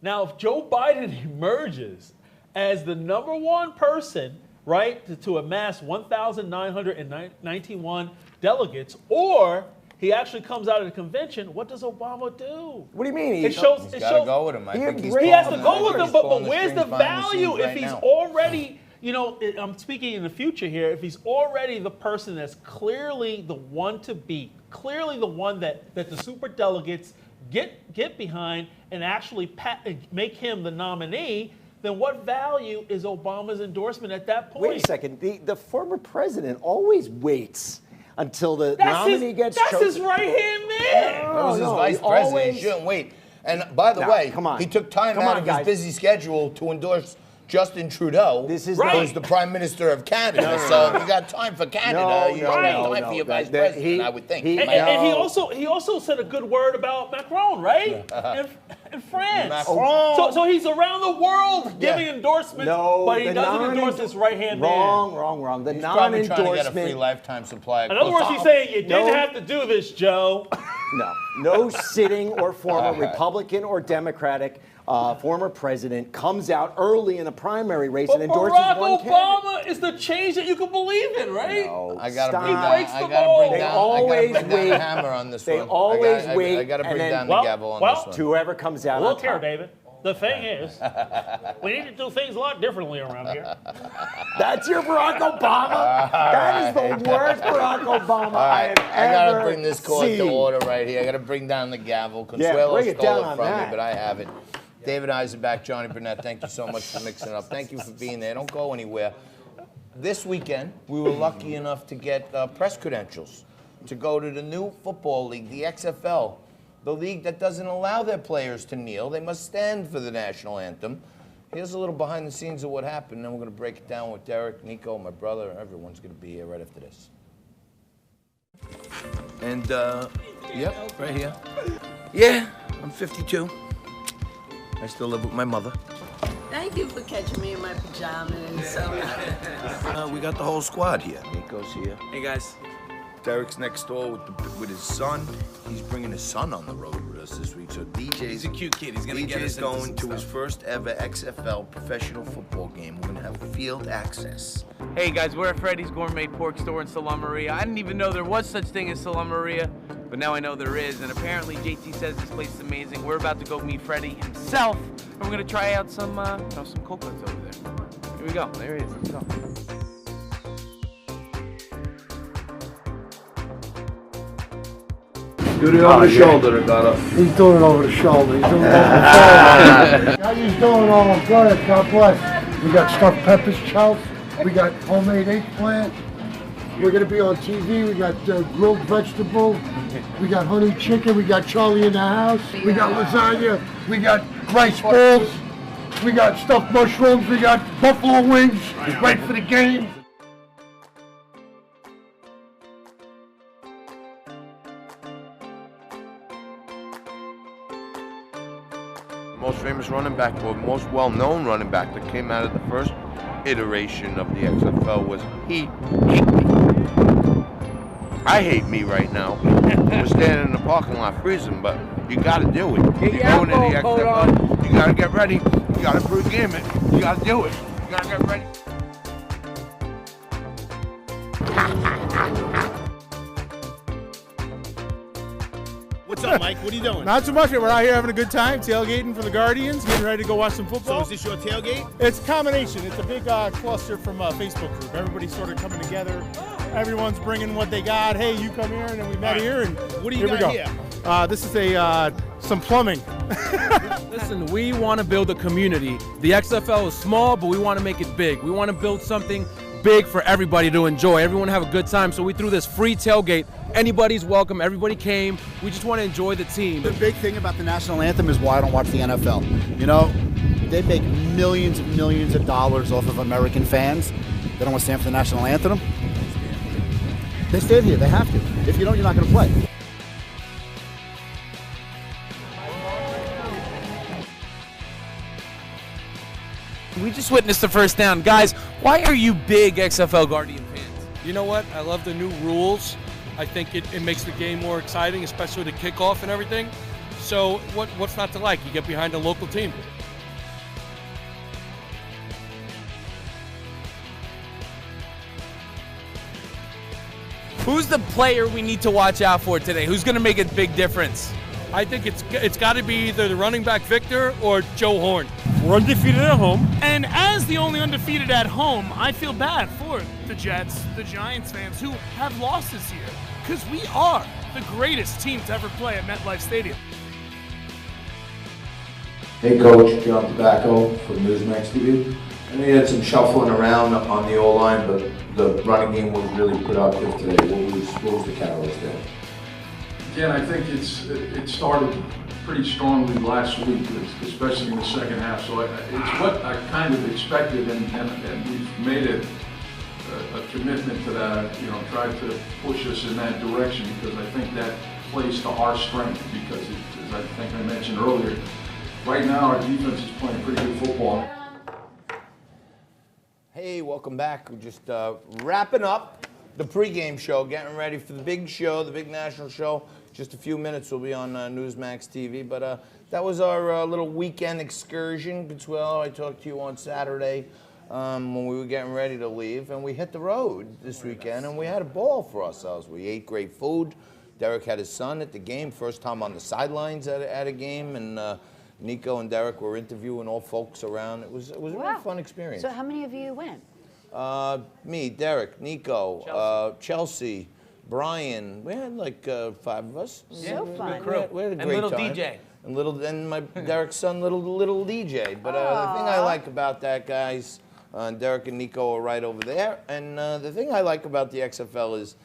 Now, if Joe Biden emerges as the #1 person, right, to amass 1,991 delegates, or he actually comes out of the convention, what does Obama do? What do you mean? He's got to go with him. I think He has to go with him, but where's the value if he's already, you know, I'm speaking in the future here, if he's already the person that's clearly the one to beat, clearly the one that the super delegates get behind and actually make him the nominee, then what value is Obama's endorsement at that point? Wait a second. The former president always waits until the nominee gets chosen. That's his right-hand man. That was his vice president. He shouldn't wait. And by the way, he took time out of his busy schedule to endorse Justin Trudeau, who's the Prime Minister of Canada. So if you got time for Canada, you don't have time for your vice president, I would think. And he also said a good word about Macron, right? In France. So he's around the world giving endorsements, but he doesn't endorse his right-hand man. Wrong. The he's probably trying to get a non-endorsement. free lifetime supply. In other words, he's saying you didn't have to do this, Joe. No sitting or former Republican or Democratic former president comes out early in a primary race and endorses Barack one Obama candidate. is the change that you can believe in, right? No, I gotta stop. bring He down. breaks I the gotta mold. bring They down. always I gotta bring down wait. the hammer on this They one. always wait, I gotta and bring then- down the gavel on this one. Whoever comes out on Look here, top. David. The thing is, we need to do things a lot differently around here. That's your Barack Obama? That is the worst Barack Obama I have I gotta ever bring this court seen. to order right here. I gotta bring down the gavel. Yeah, Consuelo bring it stole down it on from me, that. but I have it. David Eisenbach, Johnny Burnett, thank you so much for mixing it up. Thank you for being there. Don't go anywhere. This weekend, we were lucky enough to get press credentials to go to the new football league, the XFL, the league that doesn't allow their players to kneel. They must stand for the national anthem. Here's a little behind the scenes of what happened, and we're going to break it down with Derek, Nico, my brother. Everyone's going to be here right after this. And, yep, right here. Yeah, I'm 52. I still live with my mother. Thank you for catching me in my pajamas. We got the whole squad here. Nico's here. Hey guys. Derek's next door with his son. He's bringing his son on the road with us this week. So He's a cute kid. He's gonna get us into going some to his stuff. first ever XFL professional football game. We're gonna have field access. Hey guys, we're at Freddy's Gourmet Pork Store in Sala Maria. I didn't even know there was such thing as Sala Maria, but now I know there is. And apparently JT says this place is amazing. We're about to go meet Freddy himself, and we're gonna try out some cold cuts over there. Here we go. There he is. Let's go. Do it over the shoulder, Ricardo. He's doing it over the shoulder. He's doing it over the shoulder. How you doing? All good. God bless. We got stuffed peppers, chow. We got homemade eggplant. We're gonna be on TV. We got grilled vegetable. We got honey chicken. We got Charlie in the house. We got lasagna. We got rice balls. We got stuffed mushrooms. We got buffalo wings. Right for the game. Most famous running back, or most well-known running back that came out of the first iteration of the XFL was he. I hate me right now. We're standing in the parking lot freezing, but you gotta do it. You're going to the XFL. You gotta get ready. You gotta pre-game it. You gotta do it. You gotta get ready. What's up, Mike? What are you doing? Not so much. We're out here having a good time, tailgating for the Guardians, getting ready to go watch some So football. is this your tailgate? It's a combination. It's a big cluster from a Facebook group. Everybody's sort of coming together. Everyone's bringing what they got. Hey, you come here, and then we met here, and What do you here we got go. here? This is some plumbing. Listen, we want to build a community. The XFL is small, but we want to make it big. We want to build something big for everybody to enjoy. Everyone have a good time. So we threw this free tailgate. Anybody's welcome. Everybody came. We just want to enjoy the team. The big thing about the national anthem is why I don't watch the NFL. You know, they make millions and millions of dollars off of American fans. They don't want to stand for the national anthem. They stand here. They have to. If you don't, you're not going to play. just witnessed the first down. Guys, why are you big XFL Guardian fans? You know what? I love the new rules. I think it makes the game more exciting, especially the kickoff and everything. So what's not to like? You get behind a local team. Who's the player we need to watch out for today? Who's going to make a big difference? I think it's got to be either the running back Victor or Joe Horn. We're undefeated at home. And as the only undefeated at home, I feel bad for the Jets, the Giants fans who have lost this year. Because we are the greatest team to ever play at MetLife Stadium. Hey Coach, John Tobacco from Newsmax TV. I know you had some shuffling around on the O-line, but the running game was really productive today. What was the catalyst there? Again, I think it started pretty strongly last week, especially in the second half. So it's what I kind of expected, and we've made it a commitment to that. You know, tried to push us in that direction because I think that plays to our strength. Because as I think I mentioned earlier, right now our defense is playing pretty good football. Hey, welcome back. We're just wrapping up the pregame show, getting ready for the big show, the big national show. Just a few minutes, we'll be on Newsmax TV. But that was our little weekend excursion. I talked to you on Saturday when we were getting ready to leave, and we hit the road this weekend, and we had a ball for ourselves. We ate great food. Derek had his son at the game, first time on the sidelines at a game, and Nico and Derek were interviewing all folks around. It was a really fun experience. So how many of you went? Me, Derek, Nico, Chelsea, Brian. We had like 5 of us. So fun. We had a great And little time. DJ. And my Derek's son, little DJ. But the thing I like about that, guys, Derek and Nico are right over there. And the thing I like about the XFL is,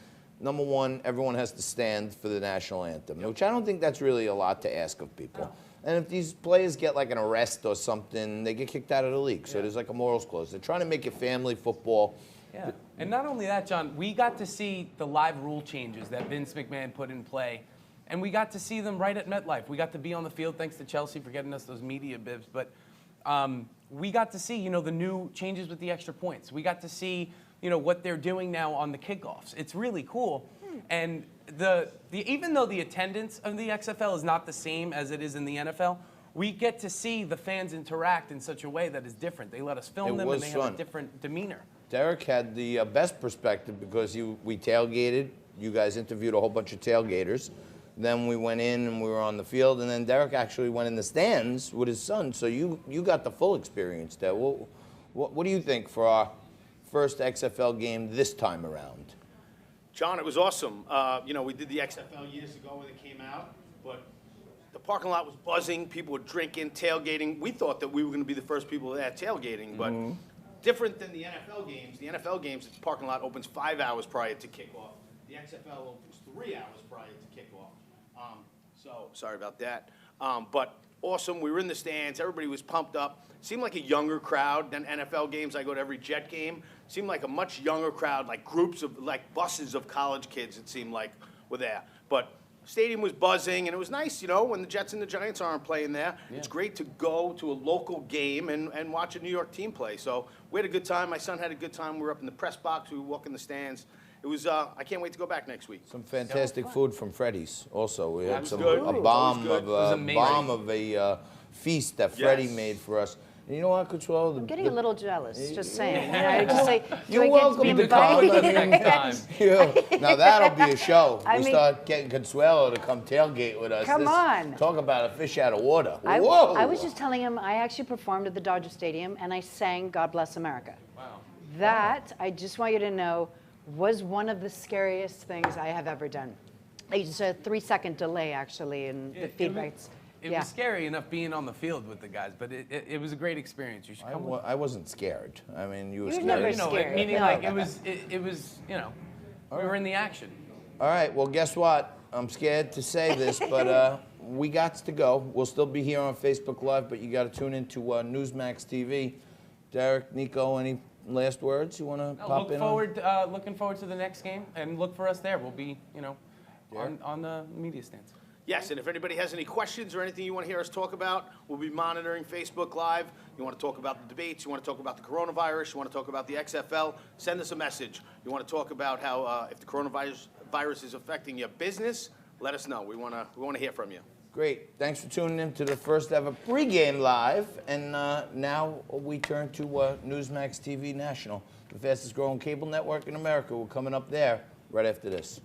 number one, everyone has to stand for the national anthem, which I don't think that's really a lot to ask of people. No. And if these players get like an arrest or something, they get kicked out of the league. So there's like a morals clause. They're trying to make it family football. Yeah. And not only that, John, we got to see the live rule changes that Vince McMahon put in play. And we got to see them right at MetLife. We got to be on the field, thanks to Chelsea for getting us those media bibs. But we got to see, the new changes with the extra points. We got to see, what they're doing now on the kickoffs. It's really cool. And even though the attendance of the XFL is not the same as it is in the NFL, we get to see the fans interact in such a way that is different. They let us film them, and they have a different demeanor. Derek had the best perspective because we tailgated. You guys interviewed a whole bunch of tailgaters. Then we went in and we were on the field, and then Derek actually went in the stands with his son. So you got the full experience there. What do you think for our first XFL game this time around? John, it was awesome. We did the XFL years ago when it came out, but the parking lot was buzzing. People were drinking, tailgating. We thought that we were going to be the first people that tailgating, but different than the NFL games. The NFL games, the parking lot opens 5 hours prior to kickoff. The XFL opens 3 hours prior to kickoff. So sorry about that. But awesome. We were in the stands. Everybody was pumped up. Seemed like a younger crowd than NFL games. I go to every Jet game. Seemed like a much younger crowd, like groups of, like buses of college kids, it seemed like, were there. But stadium was buzzing, and it was nice, when the Jets and the Giants aren't playing there. Yeah. It's great to go to a local game and watch a New York team play. So we had a good time. My son had a good time. We were up in the press box. We were walking the stands. It was, I can't wait to go back next week. Some fantastic food from Freddy's also. We had a bomb of a feast that Freddie made for us. And you know what, Consuelo? I'm getting a little jealous, just saying. Just say, you're welcome to come next time. Now that'll be a show. We start getting Consuelo to come tailgate with us. Come on. Talk about a fish out of water. I Whoa. was just telling him I actually performed at the Dodger Stadium, and I sang God Bless America. Wow. That, I just want you to know, was one of the scariest things I have ever done. It's a 3-second delay, actually, in the feedbacks. It was scary enough being on the field with the guys, but it was a great experience. You should come. I wasn't scared. I mean, you were scared. Never scared. Meaning, like it was, we were in the action. All right. Well, guess what? I'm scared to say this, but we got to go. We'll still be here on Facebook Live, but you got to tune into Newsmax TV. Derek, Nico, any last words you want to pop in? Looking forward to the next game, and look for us there. We'll be, on the media stands. Yes, and if anybody has any questions or anything you want to hear us talk about, we'll be monitoring Facebook Live. You want to talk about the debates, you want to talk about the coronavirus, you want to talk about the XFL, send us a message. You want to talk about how if the coronavirus is affecting your business, let us know. We want to hear from you. Great. Thanks for tuning in to the first ever pregame live. And now we turn to Newsmax TV National, the fastest growing cable network in America. We're coming up there right after this.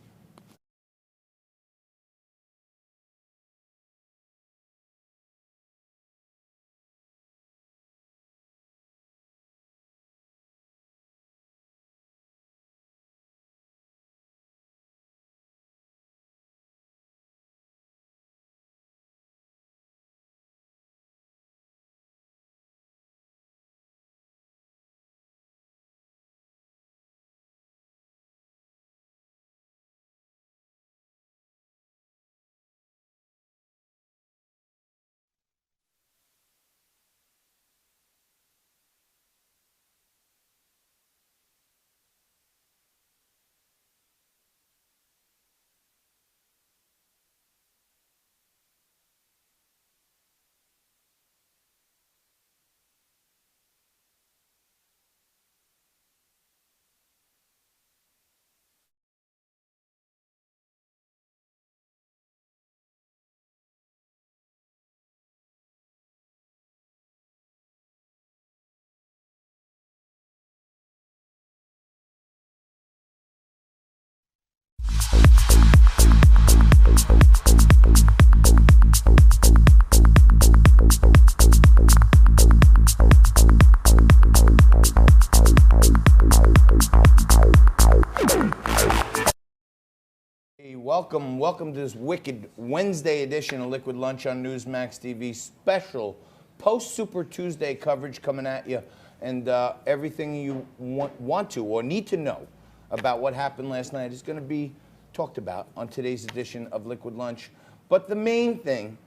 Welcome to this wicked Wednesday edition of Liquid Lunch on Newsmax TV. Special post-Super Tuesday coverage coming at you, and everything you want to or need to know about what happened last night is going to be talked about on today's edition of Liquid Lunch. But the main thing,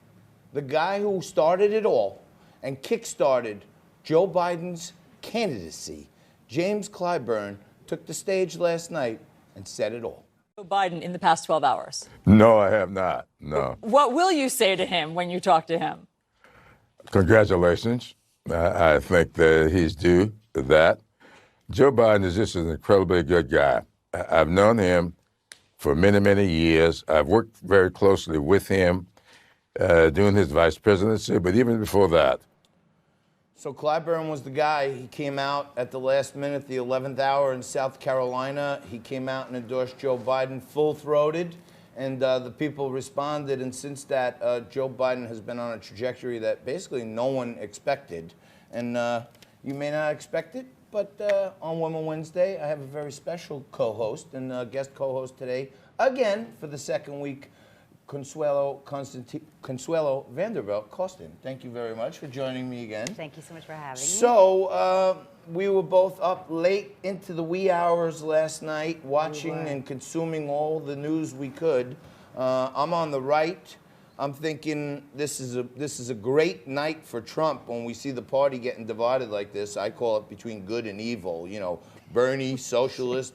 the guy who started it all and kick-started Joe Biden's candidacy, James Clyburn, took the stage last night and said it all. Joe Biden in the past 12 hours? No, I have not. No. What will you say to him when you talk to him? Congratulations. I think that he's due to that. Joe Biden is just an incredibly good guy. I've known him for many, many years. I've worked very closely with him during his vice presidency, but even before that. So Clyburn was the guy. He came out at the last minute, the 11th hour in South Carolina. He came out and endorsed Joe Biden full-throated, and the people responded. And since that, Joe Biden has been on a trajectory that basically no one expected. And you may not expect it, but on Women Wednesday, I have a very special co-host and guest co-host today, again, for the second week, Consuelo Vanderbilt Costin. Thank you very much for joining me again. Thank you so much for having me. So we were both up late into the wee hours last night watching and consuming all the news we could. I'm on the right. I'm thinking this is a great night for Trump when we see the party getting divided like this. I call it between good and evil. You know, Bernie, socialist,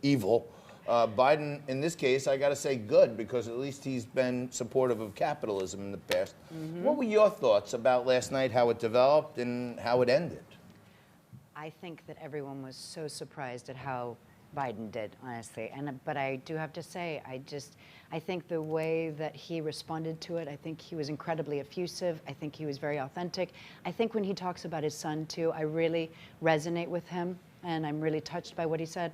evil. Biden, in this case, I got to say good, because at least he's been supportive of capitalism in the past. Mm-hmm. What were your thoughts about last night, how it developed and how it ended? I think that everyone was so surprised at how Biden did, honestly. But I do have to say, I think the way that he responded to it, I think he was incredibly effusive. I think he was very authentic. I think when he talks about his son, too, I really resonate with him, and I'm really touched by what he said.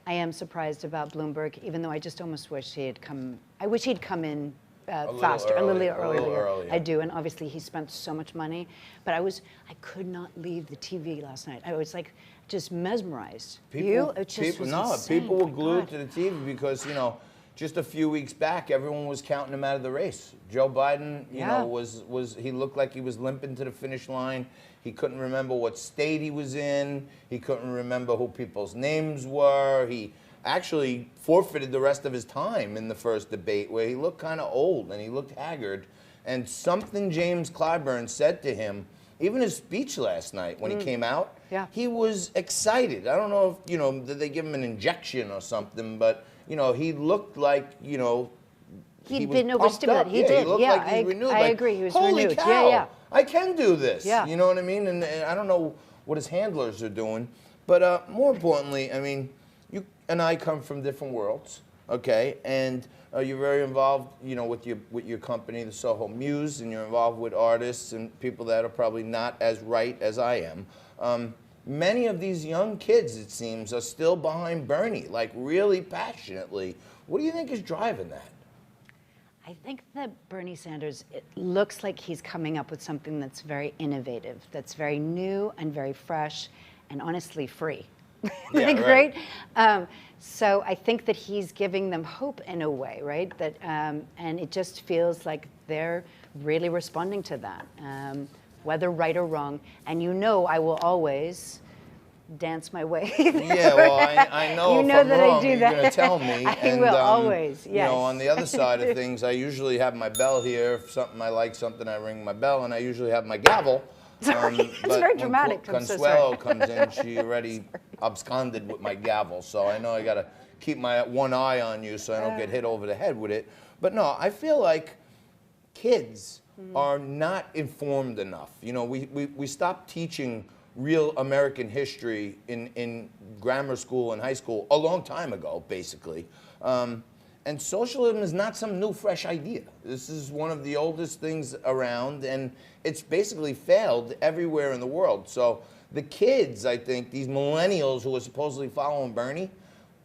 I am surprised about Bloomberg, even though I just almost wish he had come. I wish he'd come in faster, a little earlier. I do, and obviously he spent so much money. But I couuld not leave the TV last night. I was like just mesmerized. People were glued to the TV because, you know, just a few weeks back, everyone was counting him out of the race. Joe Biden, you know, he looked like he was limping to the finish line. He couldn't remember what state he was in. He couldn't remember who people's names were. He actually forfeited the rest of his time in the first debate, where he looked kind of old and he looked haggard. And something James Clyburn said to him, even his speech last night when he came out, he was excited. I don't know if, you know, did they give him an injection or something, but, you know, he looked like, you know, He'd was been pumped overstimulated. up. He Yeah, did. He looked Yeah, like he's renewed. I like, agree. He was Holy renewed. cow, Yeah, yeah. I can do this. Yeah. You know what I mean? And I don't know what his handlers are doing, but more importantly, I mean, you and I come from different worlds, okay? And you're very involved, you know, with your company, the Soho Muse, and you're involved with artists and people that are probably not as right as I am. Many of these young kids, it seems, are still behind Bernie, like really passionately. What do you think is driving that? I think that Bernie Sanders, it looks like he's coming up with something that's very innovative, that's very new and very fresh, and honestly free. Yeah, Like, right. So I think that he's giving them hope in a way, right? That and it just feels like they're really responding to that, whether right or wrong. And you know, I will always dance my way. Yeah, well, I know You if know I'm that I wrong, do you're that. going to tell me. I will, always, You know, yes. on the other side of things, I usually have my bell here. If something I like something, I ring my bell, and I usually have my gavel. Sorry, it's but very when dramatic. I'm so Consuelo sorry. comes in, she already absconded with my gavel, so I know I got to keep my one eye on you so I don't get hit over the head with it. But no, I feel like kids are not informed enough. You know, we stopped teaching real American history in grammar school and high school a long time ago, basically. And socialism is not some new, fresh idea. This is one of the oldest things around, and it's basically failed everywhere in the world. So the kids, I think, these millennials who are supposedly following Bernie,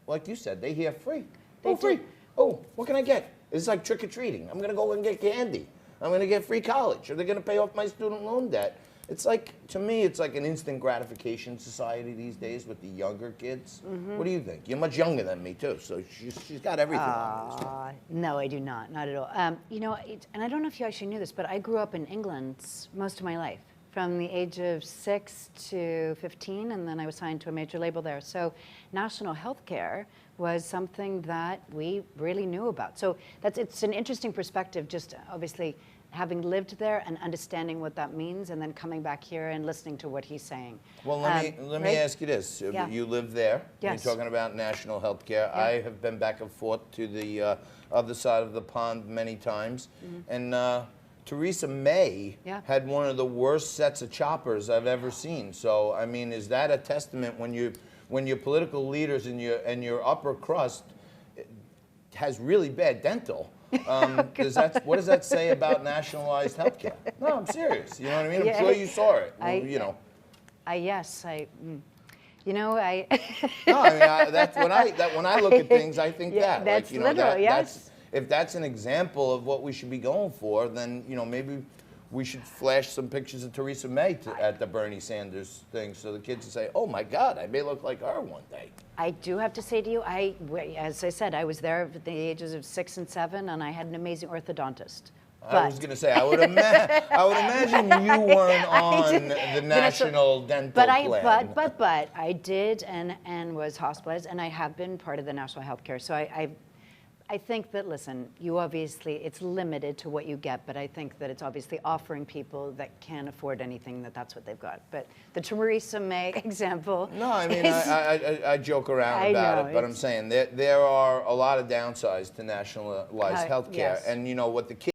like you said, they hear free. Oh, free. Oh, what can I get? It's like trick-or-treating. I'm going to go and get candy. I'm going to get free college. Or they're going to pay off my student loan debt. It's like, to me, it's like an instant gratification society these days with the younger kids. What do you think? You're much younger than me, too, so she's got everything on this one. No, I do not at all. You know, and I don't know if you actually knew this, but I grew up in England most of my life, from the age of 6 to 15, and then I was signed to a major label there. So national health care was something that we really knew about. So it's an interesting perspective, just obviously having lived there and understanding what that means, and then coming back here and listening to what he's saying. Well, let me ask you this. Yeah. You live there. Yes. You're talking about national health care. Yeah. I have been back and forth to the other side of the pond many times. And Theresa May had one of the worst sets of choppers I've ever seen. So, I mean, is that a testament when your political leaders and your upper crust has really bad dental? What does that say about nationalized health care? No, I'm serious. You know what I mean? I'm sure you saw it. You know. You know, I. No, I mean that's when I look at things, I think that. That's like, you know, literal, yes. If that's an example of what we should be going for, then you know maybe we should flash some pictures of Theresa May at the Bernie Sanders thing, so the kids will say, "Oh my God, I may look like her one day." I do have to say to you, as I said, I was there at the ages of 6 and 7, and I had an amazing orthodontist. I was going to say, I would imagine you weren't on the national dental plan. But I did and was hospitalized, and I have been part of the national health care. So I think that, listen, you obviously, it's limited to what you get, but I think that it's obviously offering people that can't afford anything that's what they've got. But the Theresa May example. No, I mean, I joke around about it, but I'm saying there are a lot of downsides to nationalized health care. Yes. And you know what the kids